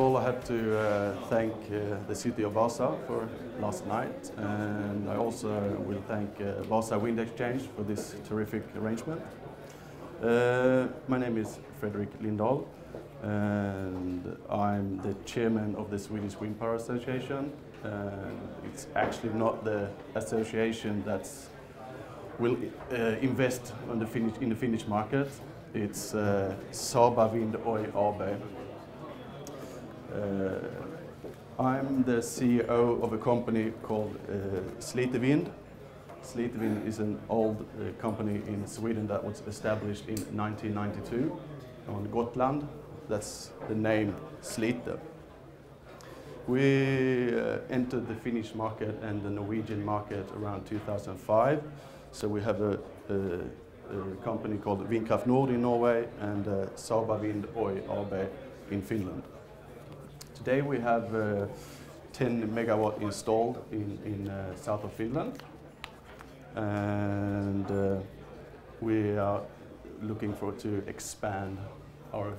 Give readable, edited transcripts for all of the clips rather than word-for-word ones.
all, I had to thank the city of Vaasa for last night, and I also will thank Vaasa Wind Exchange for this terrific arrangement. My name is Fredrik Lindahl, and I'm the chairman of the Swedish Wind Power Association. It's actually not the association that will invest on in the Finnish market. It's Vaasa Wind Oy AB. I'm the CEO of a company called Slitevind. Slitevind is an old company in Sweden that was established in 1992 on Gotland. That's the name Slite. We entered the Finnish market and the Norwegian market around 2005. So we have a company called Vindkraft Nord in Norway and Vaasa Wind Oy AB in Finland. Today we have 10 megawatt installed in south of Finland, and we are looking to expand our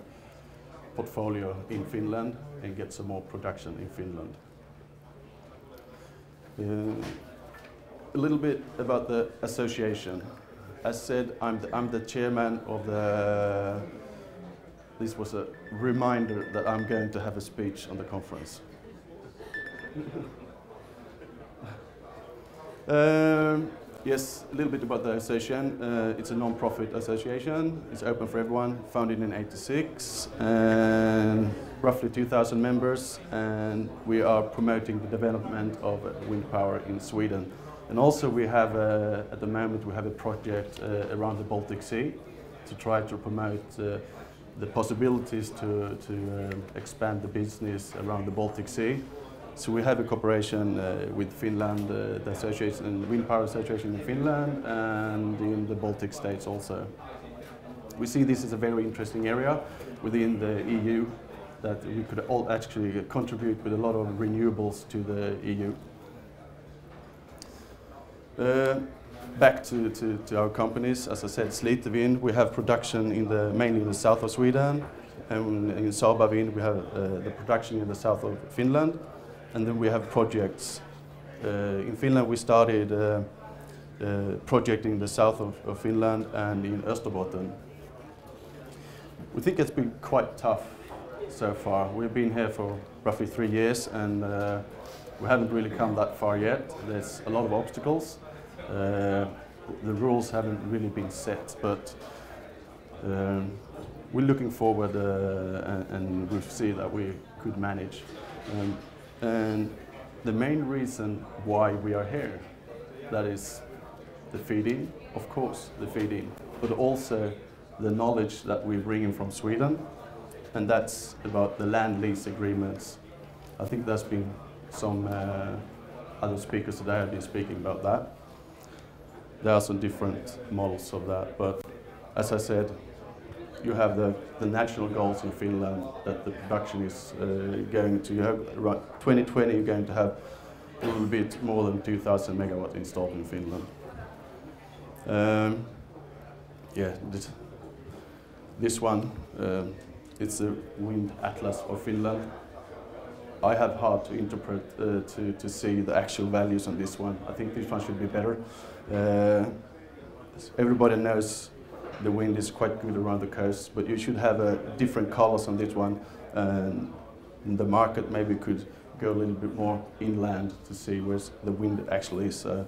portfolio in Finland and get some more production in Finland. A little bit about the association. As said, I'm the chairman of the. This was a reminder that I'm going to have a speech on the conference. Yes, a little bit about the association. It's a non-profit association. It's open for everyone, founded in '86, and roughly 2,000 members, and we are promoting the development of wind power in Sweden. And also we have, at the moment, we have a project around the Baltic Sea to try to promote the possibilities to expand the business around the Baltic Sea. So we have a cooperation with Finland, the association, Wind Power Association in Finland, and in the Baltic states also. We see this as a very interesting area within the EU, that we could all actually contribute with a lot of renewables to the EU. Back to our companies, as I said, Slitevind, we have production mainly in the south of Sweden, and in Vaasa Wind we have the production in the south of Finland, and then we have projects. In Finland we started project in the south of Finland and in Österbotten. We think it's been quite tough so far. We've been here for roughly 3 years, and we haven't really come that far yet. There's a lot of obstacles. The rules haven't really been set, but we're looking forward and we see that we could manage. And the main reason why we are here, that is the feed-in, of course, the feed-in, but also the knowledge that we bring in from Sweden, and that's about the land lease agreements. I think there's been some other speakers today have been speaking about that. There are some different models of that, but as I said, you have the national goals in Finland that the production is going to, you have around 2020 you're going to have a little bit more than 2,000 megawatt installed in Finland. Yeah, this one, it's a wind atlas of Finland. I have hard to interpret, to see the actual values on this one. I think this one should be better. Everybody knows the wind is quite good around the coast, but you should have different colors on this one. And the market maybe could go a little bit more inland to see where the wind actually is. I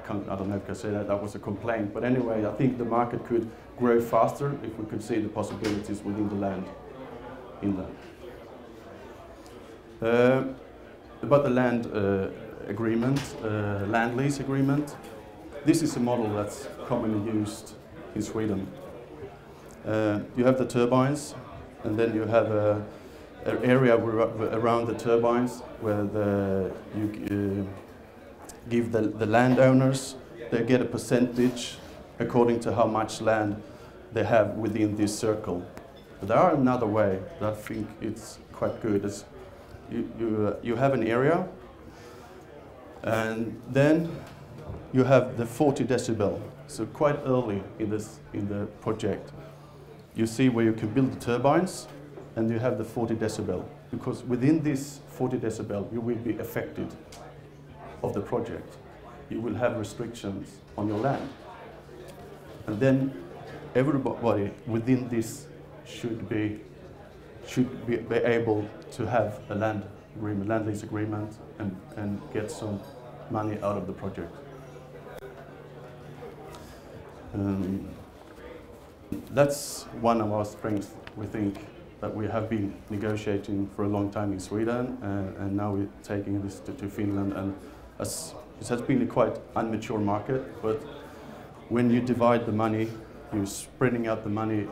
don't know if I can say that, that was a complaint. But anyway, I think the market could grow faster if we could see the possibilities within the land inland. About the land agreement, land lease agreement. This is a model that's commonly used in Sweden. You have the turbines, and then you have an area around the turbines where you give the landowners, they get a percentage according to how much land they have within this circle. But there are another way that I think it's quite good. It's you have an area, and then you have the 40 decibel. So quite early in the project, you see where you can build the turbines, and you have the 40 decibel, because within this 40 decibel you will be affected of the project. You will have restrictions on your land. And then everybody within this should be able to have a land lease agreement and get some money out of the project. That's one of our strengths, we think, that we have been negotiating for a long time in Sweden, and now we're taking this to Finland. And it has been a quite immature market, but when you divide the money, you're spreading out the money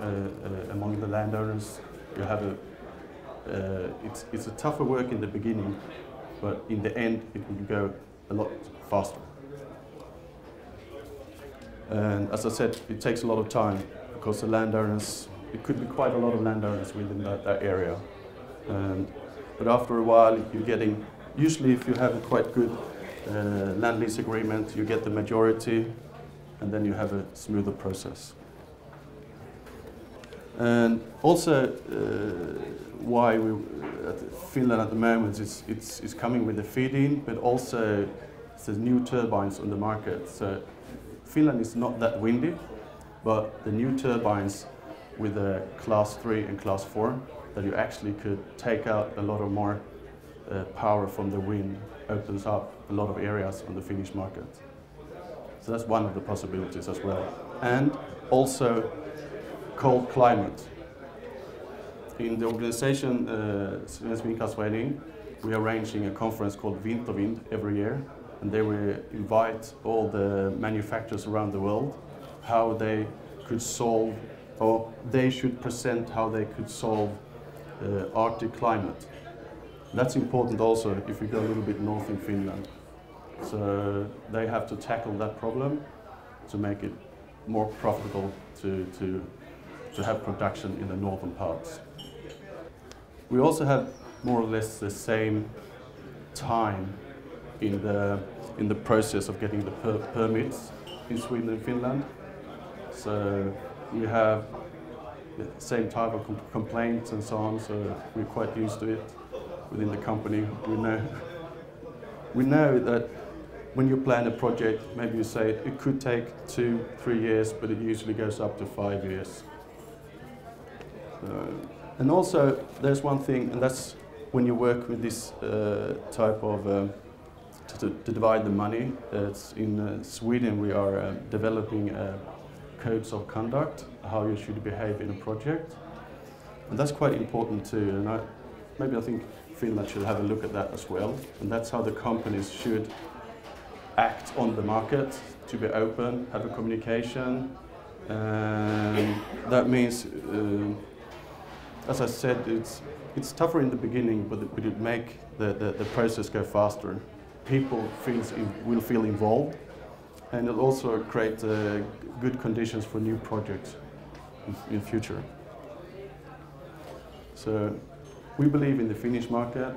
among the landowners. You have it's a tougher work in the beginning, but in the end it will go a lot faster. And as I said, it takes a lot of time, because the landowners, it could be quite a lot of landowners within that area. But after a while, you're getting, usually if you have a quite good land lease agreement, you get the majority, and then you have a smoother process. And also, why Finland at the moment is coming with the feed-in, but also there's new turbines on the market. So Finland is not that windy, but the new turbines with the class 3 and class 4, that you actually could take out a lot of more power from the wind, opens up a lot of areas on the Finnish market. So that's one of the possibilities as well. And also cold climate. In the organization, Svensk Vindkraftsforening, we are arranging a conference called Vintervind every year, and they will invite all the manufacturers around the world, how they could solve, or they should present how they could solve Arctic climate. That's important also if you go a little bit north in Finland. So they have to tackle that problem to make it more profitable to have production in the northern parts. We also have more or less the same time in the process of getting the permits in Sweden and Finland. So we have the same type of complaints and so on, so we're quite used to it within the company. We know that when you plan a project, maybe you say it could take 2-3 years, but it usually goes up to 5 years. And also, there's one thing, and that's when you work with this type of to divide the money. It's in Sweden we are developing codes of conduct, how you should behave in a project, and that's quite important too. And I think Finland should have a look at that as well. And that's how the companies should act on the market, to be open, have a communication. That means, as I said, it's tougher in the beginning, but it make the process go faster. People will feel involved, and it'll also create good conditions for new projects in future. So we believe in the Finnish market,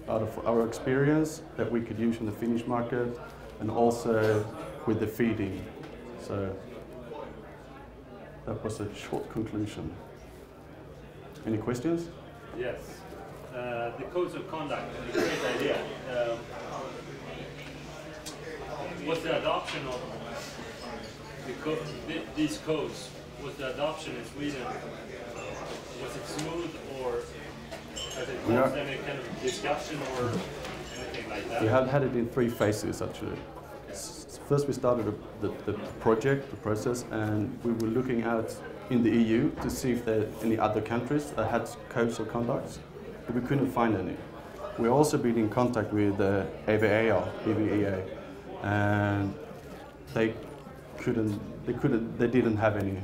out of our experience, that we could use in the Finnish market, and also with the feeding. So that was a short conclusion. Any questions? Yes. The codes of conduct, a great idea. Was the adoption of these codes, was the adoption in Sweden, was it smooth, or has it caused any kind of discussion or anything like that? We have had it in 3 phases actually. First we started the project, the process, and we were looking at in the EU to see if there are any other countries that had codes of conduct, but we couldn't find any. We also been in contact with EVEA, and they didn't have any.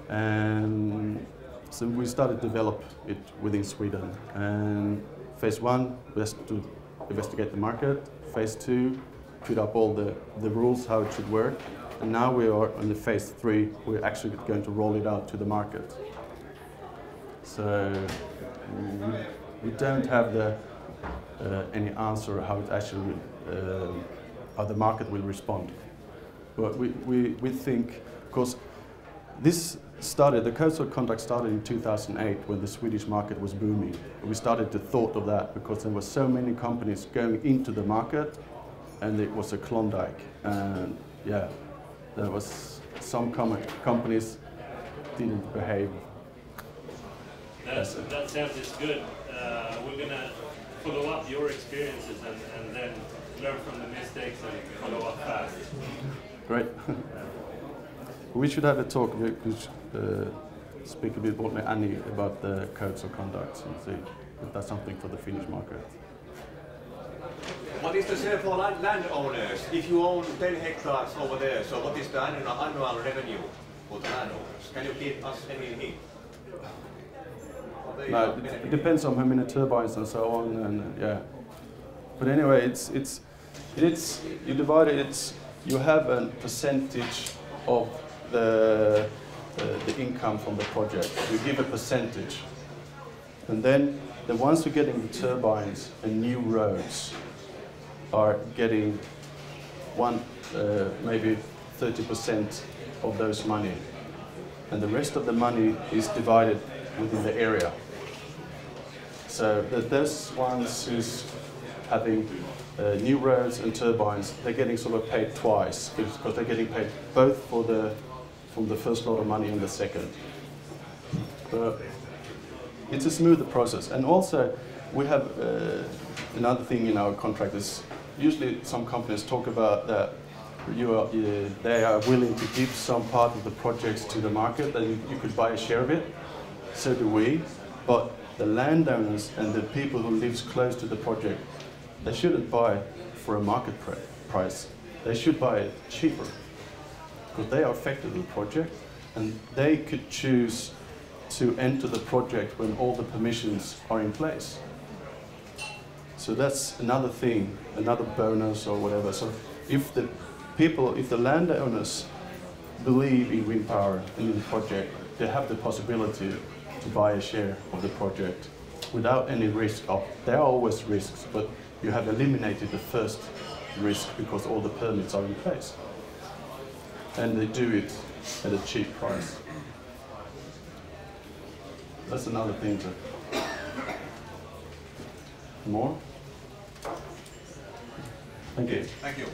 And so we started to develop it within Sweden. And phase 1 was to investigate the market. Phase 2, put up all the rules, how it should work. And now we are on the phase 3, we're actually going to roll it out to the market. So we don't have any answer how it actually how the market will respond. But we think, because the codes of conduct started in 2008 when the Swedish market was booming. We started to thought of that because there were so many companies going into the market, and it was a Klondike. And yeah, there was some companies didn't behave. That sounds is good. We're gonna follow up your experiences and then learn from the mistakes and follow up fast. Great. We should have a talk. We could speak a bit more with Annie about the codes of conduct and see if that's something for the Finnish market. What is the same for landowners? If you own 10 hectares over there, so what is the annual revenue for the landowners? Can you give us any hint? No, it depends on how many turbines and so on, and yeah. But anyway, it's you divide it. You have a percentage of the income from the project. You give a percentage, and then the ones who are getting the turbines and new roads are getting maybe 30% of those money, and the rest of the money is divided within the area. So those ones who's having new roads and turbines, they're getting sort of paid twice because they're getting paid both from the first lot of money and the second. But it's a smoother process. And also, we have another thing in our contract is usually some companies talk about that they are willing to give some part of the projects to the market, and you could buy a share of it. So do we. But the landowners and the people who live close to the project, they shouldn't buy for a market price. They should buy it cheaper because they are affected with the project, and they could choose to enter the project when all the permissions are in place. So that's another thing, another bonus or whatever. So if the landowners believe in wind power and in the project, they have the possibility to buy a share of the project without any risk of, there are always risks, but you have eliminated the first risk because all the permits are in place. And they do it at a cheap price. That's another thing to... More? Thank you. Thank you.